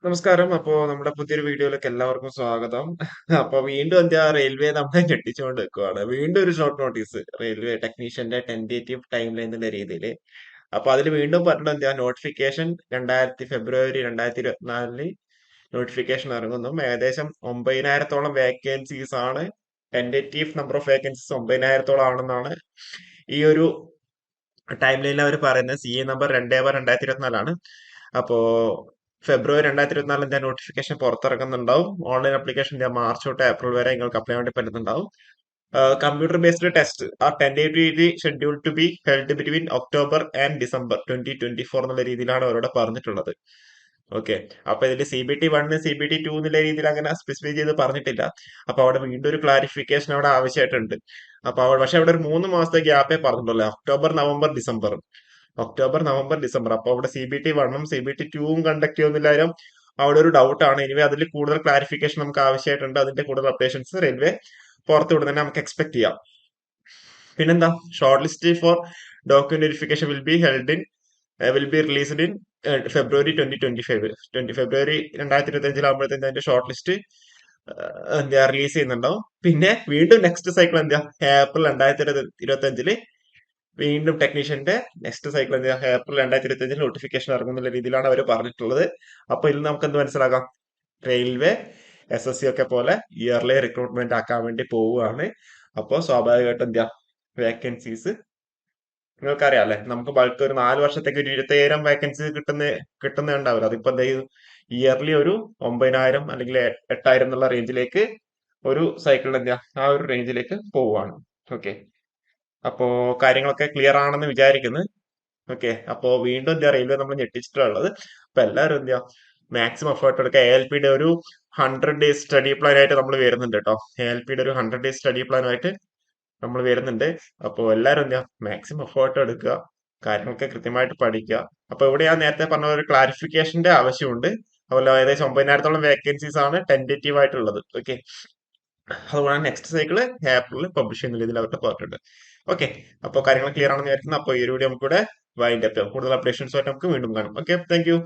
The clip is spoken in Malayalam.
നമസ്കാരം. നമ്മുടെ പുതിയൊരു വീഡിയോയിലേക്ക് എല്ലാവർക്കും സ്വാഗതം. വീണ്ടും എന്താ റെയിൽവേ നമ്മളെ ഞെട്ടിച്ചുകൊണ്ട് നിൽക്കുവാണ്. വീണ്ടും ഒരു ഷോർട്ട് നോട്ടീസ് റെയിൽവേ ടെക്നീഷ്യന്റെ ടെന്റേറ്റീവ് ടൈം ലൈൻ എന്നുള്ള രീതിയിൽ. അതിൽ വീണ്ടും പറഞ്ഞത് എന്താ നോട്ടിഫിക്കേഷൻ ഫെബ്രുവരി 2024 നോട്ടിഫിക്കേഷൻ ഇറങ്ങുന്നു. ഏകദേശം 9,000-ഓളം വേക്കൻസീസ് ആണ്. ടെന്റേറ്റീവ് നമ്പർ ഓഫ് വേക്കൻസീസ് 9,000-ഓളം ആണെന്നാണ് ഈ ഒരു ടൈം ലൈനിൽ അവർ പറയുന്നത്. CA നമ്പർ 2/2024 അപ്പോ ഫെബ്രുവരി 2024 ഞാൻ നോട്ടിഫിക്കേഷൻ പുറത്തിറങ്ങുന്നുണ്ടാവും. ഓൺലൈൻ ആപ്ലിക്കേഷൻ ഞാൻ മാർച്ച് തൊട്ട് ഏപ്രിൽ വരെ നിങ്ങൾക്ക് അപ്ലൈ വേണ്ടി പറ്റുന്നുണ്ടാവും. കമ്പ്യൂട്ടർ ബേസ്ഡ് ടെസ്റ്റ് ആ tentatively scheduled to be held between October and December 2024 എന്നുള്ള രീതിയിലാണ് അവരോട് പറഞ്ഞിട്ടുള്ളത്. ഓക്കെ. ഇതിൽ CBT 1 CBT 2 എന്നുള്ള രീതിയിൽ അങ്ങനെ സ്പെസിഫൈ ചെയ്ത് പറഞ്ഞിട്ടില്ല. അവിടെ വീണ്ടും ഒരു ക്ലാരിഫിക്കേഷൻ അവിടെ ആവശ്യമായിട്ടുണ്ട്. പക്ഷെ അവിടെ ഒരു 3 മാസത്തെ ഗ്യാപ്പേ പറഞ്ഞിട്ടുള്ളൂ. October November December. അവിടെ CBT 1 CBT 2 കണ്ടക്ട് ചെയ്യുന്നില്ലാരും അവിടെ ഒരു ഡൗട്ട് ആണ്. ഇനി അതിൽ കൂടുതൽ ക്ലാരിഫിക്കേഷൻ നമുക്ക് ആവശ്യമായിട്ടുണ്ട്. അതിന്റെ കൂടുതൽ അപ്ഡേഷൻസ് റെയിൽവേ പുറത്തുവിടുന്ന തന്നെ നമുക്ക് എക്സ്പെക്ട് ചെയ്യാം. പിന്നെന്താ, short list four document verification will be released in February 2025. ഫെബ്രുവരി 2025 അതിന്റെ ഷോർട്ട് ലിസ്റ്റ് റിലീസ് ചെയ്യുന്നുണ്ടാവും. പിന്നെ വീണ്ടും നെക്സ്റ്റ് സൈക്കിൾ ഏപ്രിൽ 2025 വീണ്ടും ടെക്നീഷ്യന്റെ നെക്സ്റ്റ് സൈക്കിൾ ഏപ്രിൽ 2025 നോട്ടിഫിക്കേഷൻ ഇറങ്ങുന്നുള്ള രീതിയിലാണ് അവർ പറഞ്ഞിട്ടുള്ളത്. ഇതിൽ നമുക്ക് എന്ത് മനസ്സിലാക്കാം? റെയിൽവേ SSC ഒക്കെ പോലെ ഇയർലി റിക്രൂട്ട്മെന്റ് ആക്കാൻ വേണ്ടി പോവുകയാണ്. സ്വാഭാവികമായിട്ടും വേക്കൻസീസ് നിങ്ങൾക്കറിയാം അല്ലെ, നമുക്ക് ബൾക്ക് ഒരു 4 വർഷത്തേക്ക് ഒരു 27,000 വേക്കൻസി കിട്ടുന്നുണ്ടാവില്ല. അതിപ്പോ ഇയർലി ഒരു 9,000 അല്ലെങ്കിൽ 8,000 എന്നുള്ള റേഞ്ചിലേക്ക് ഒരു സൈക്കിളിൽ ആ ഒരു റേഞ്ചിലേക്ക് പോവുകയാണ്. ഓക്കെ. അപ്പോ കാര്യങ്ങളൊക്കെ ക്ലിയർ ആണെന്ന് വിചാരിക്കുന്നു. ഓക്കെ. വീണ്ടും റെയിൽവേ നമ്മൾ ഞെട്ടിച്ചിട്ടുള്ളത്. എല്ലാവരും മാക്സിമം എഫേർട്ട് എടുക്കുക. ALPയുടെ ഒരു 100 ഡേയ്സ് സ്റ്റഡി പ്ലാൻ ആയിട്ട് നമ്മൾ വരുന്നുണ്ട് കേട്ടോ. ALPയുടെ ഒരു 100 ഡേയ്സ് സ്റ്റഡി പ്ലാൻ ആയിട്ട് നമ്മൾ വരുന്നുണ്ട്. എല്ലാവരും മാക്സിമം എഫേർട്ട് എടുക്കുക. കാര്യങ്ങളൊക്കെ കൃത്യമായിട്ട് പഠിക്കുക. ഇവിടെ ഞാൻ നേരത്തെ പറഞ്ഞ ഒരു ക്ലാരിഫിക്കേഷന്റെ ആവശ്യമുണ്ട്. അതുപോലെ ഏകദേശം 9,000-ഓളം വേക്കൻസീസ് ആണ് ടെന്റേറ്റീവ് ആയിട്ടുള്ളത്. ഓക്കെ. അതുകൊണ്ടാണ് നെക്സ്റ്റ് സൈക്കിള് ഏപ്രിൽ പബ്ലിഷ് ചെയ്യുന്ന രീതിയിൽ അവരുടെ പറഞ്ഞിട്ടുണ്ട്. ഓക്കെ. കാര്യങ്ങൾ ക്ലിയർ ആണെന്ന് വിചാരിക്കുന്നു. ഈ ഒരു വീഡിയോ നമുക്കിവിടെ വൈൻഡ് അപ്പ് ചെയ്യാം. കൂടുതൽ അപ്ഡേഷൻസുമായിട്ട് നമുക്ക് വീണ്ടും കാണാം. Okay, thank you.